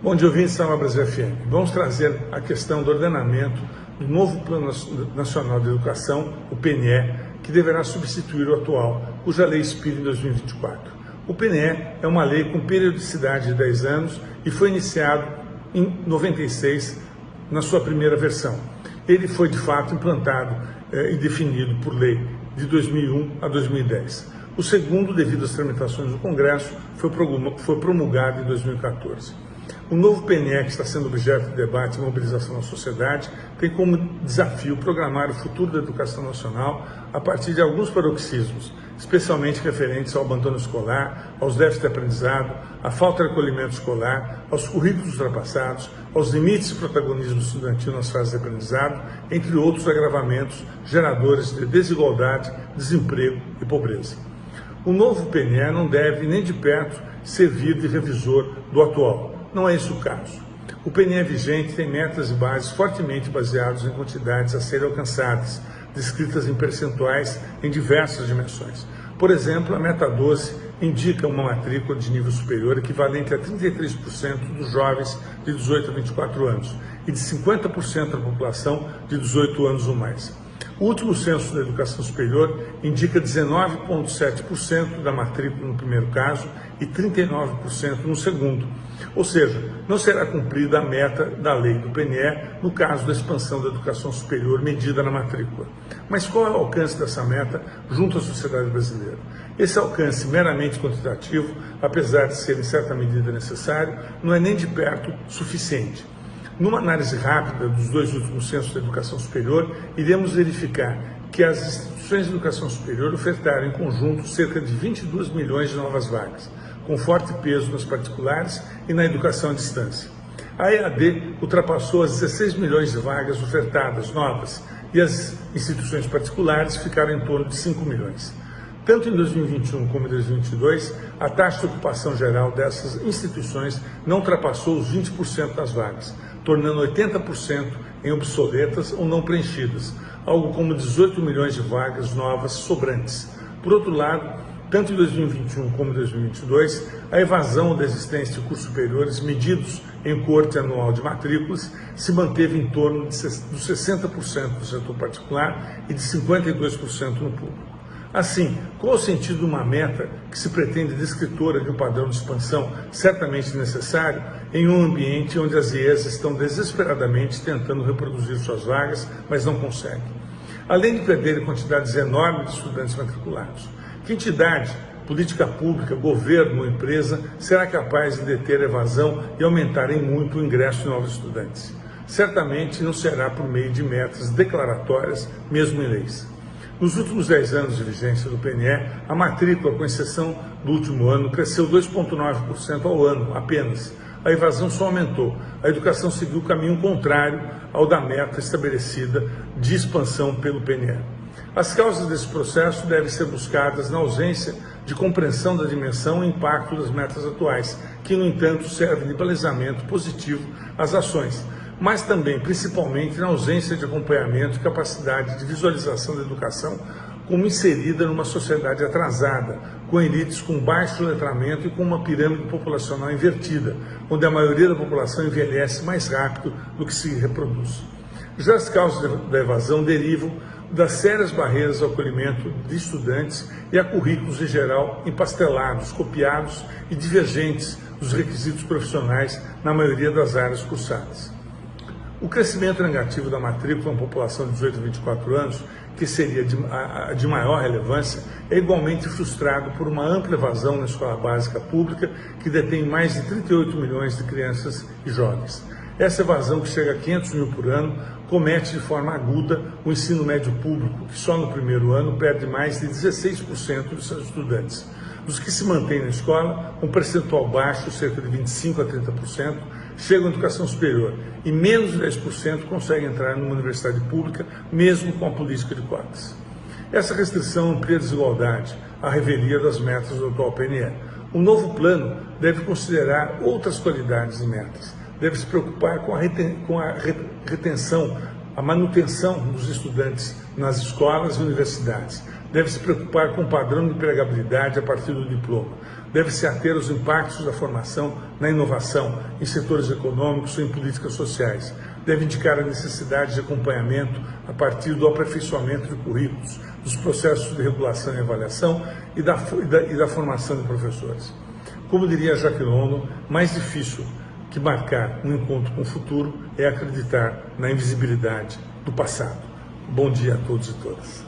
Bom dia, ouvintes da Brasil FM. Vamos trazer a questão do ordenamento do novo Plano Nacional de Educação, o PNE, que deverá substituir o atual, cuja lei expira em 2024. O PNE é uma lei com periodicidade de 10 anos e foi iniciado em 96, na sua primeira versão. Ele foi, de fato, implantado e definido por lei de 2001 a 2010. O segundo, devido às tramitações do Congresso, foi promulgado em 2014. O novo PNE, que está sendo objeto de debate e mobilização na sociedade, tem como desafio programar o futuro da educação nacional a partir de alguns paroxismos, especialmente referentes ao abandono escolar, aos déficits de aprendizado, à falta de acolhimento escolar, aos currículos ultrapassados, aos limites de protagonismo estudantil nas fases de aprendizado, entre outros agravamentos geradores de desigualdade, desemprego e pobreza. O novo PNE não deve nem de perto servir de revisor do atual. Não é esse o caso. O PNE vigente tem metas e bases fortemente baseadas em quantidades a serem alcançadas, descritas em percentuais em diversas dimensões. Por exemplo, a meta 12 indica uma matrícula de nível superior equivalente a 33% dos jovens de 18 a 24 anos e de 50% da população de 18 anos ou mais. O último censo da educação superior indica 19,7% da matrícula no primeiro caso e 39% no segundo. Ou seja, não será cumprida a meta da lei do PNE no caso da expansão da educação superior medida na matrícula. Mas qual é o alcance dessa meta junto à sociedade brasileira? Esse alcance meramente quantitativo, apesar de ser em certa medida necessário, não é nem de perto suficiente. Numa análise rápida dos dois últimos censos da educação superior, iremos verificar que as instituições de educação superior ofertaram em conjunto cerca de 22 milhões de novas vagas, com forte peso nas particulares e na educação à distância. A EAD ultrapassou as 16 milhões de vagas ofertadas novas e as instituições particulares ficaram em torno de 5 milhões. Tanto em 2021 como em 2022, a taxa de ocupação geral dessas instituições não ultrapassou os 20% das vagas, tornando 80% em obsoletas ou não preenchidas, algo como 18 milhões de vagas novas sobrantes. Por outro lado, tanto em 2021 como em 2022, a evasão da existência de cursos superiores medidos em corte anual de matrículas se manteve em torno dos 60% do setor particular e de 52% no público. Assim, qual o sentido de uma meta que se pretende descritora de um padrão de expansão certamente necessário em um ambiente onde as IES estão desesperadamente tentando reproduzir suas vagas, mas não conseguem? Além de perderem quantidades enormes de estudantes matriculados, que entidade, política pública, governo ou empresa será capaz de deter a evasão e aumentar em muito o ingresso de novos estudantes? Certamente não será por meio de metas declaratórias, mesmo em leis. Nos últimos 10 anos de vigência do PNE, a matrícula, com exceção do último ano, cresceu 2,9% ao ano apenas. A evasão só aumentou. A educação seguiu o caminho contrário ao da meta estabelecida de expansão pelo PNE. As causas desse processo devem ser buscadas na ausência de compreensão da dimensão e impacto das metas atuais, que, no entanto, servem de balizamento positivo às ações, mas também, principalmente, na ausência de acompanhamento e capacidade de visualização da educação como inserida numa sociedade atrasada, com elites com baixo letramento e com uma pirâmide populacional invertida, onde a maioria da população envelhece mais rápido do que se reproduz. Já as causas da evasão derivam das sérias barreiras ao acolhimento de estudantes e a currículos em geral empastelados, copiados e divergentes dos requisitos profissionais na maioria das áreas cursadas. O crescimento negativo da matrícula na população de 18 a 24 anos, que seria de maior relevância, é igualmente frustrado por uma ampla evasão na escola básica pública, que detém mais de 38 milhões de crianças e jovens. Essa evasão, que chega a 500 mil por ano, comete de forma aguda o ensino médio público, que só no primeiro ano perde mais de 16% dos seus estudantes. Dos que se mantêm na escola, um percentual baixo, cerca de 25% a 30%, chegam à educação superior e menos de 10% conseguem entrar numa universidade pública, mesmo com a política de cotas. Essa restrição amplia a desigualdade, à revelia das metas do atual PNE. O novo plano deve considerar outras qualidades e metas. Deve se preocupar com a retenção a manutenção dos estudantes nas escolas e universidades. Deve se preocupar com o padrão de empregabilidade a partir do diploma. Deve se ater aos impactos da formação na inovação, em setores econômicos ou em políticas sociais. Deve indicar a necessidade de acompanhamento a partir do aperfeiçoamento de currículos, dos processos de regulação e avaliação e da formação de professores. Como diria Jacques London, mais difícil que marcar um encontro com o futuro é acreditar na invisibilidade do passado. Bom dia a todos e todas.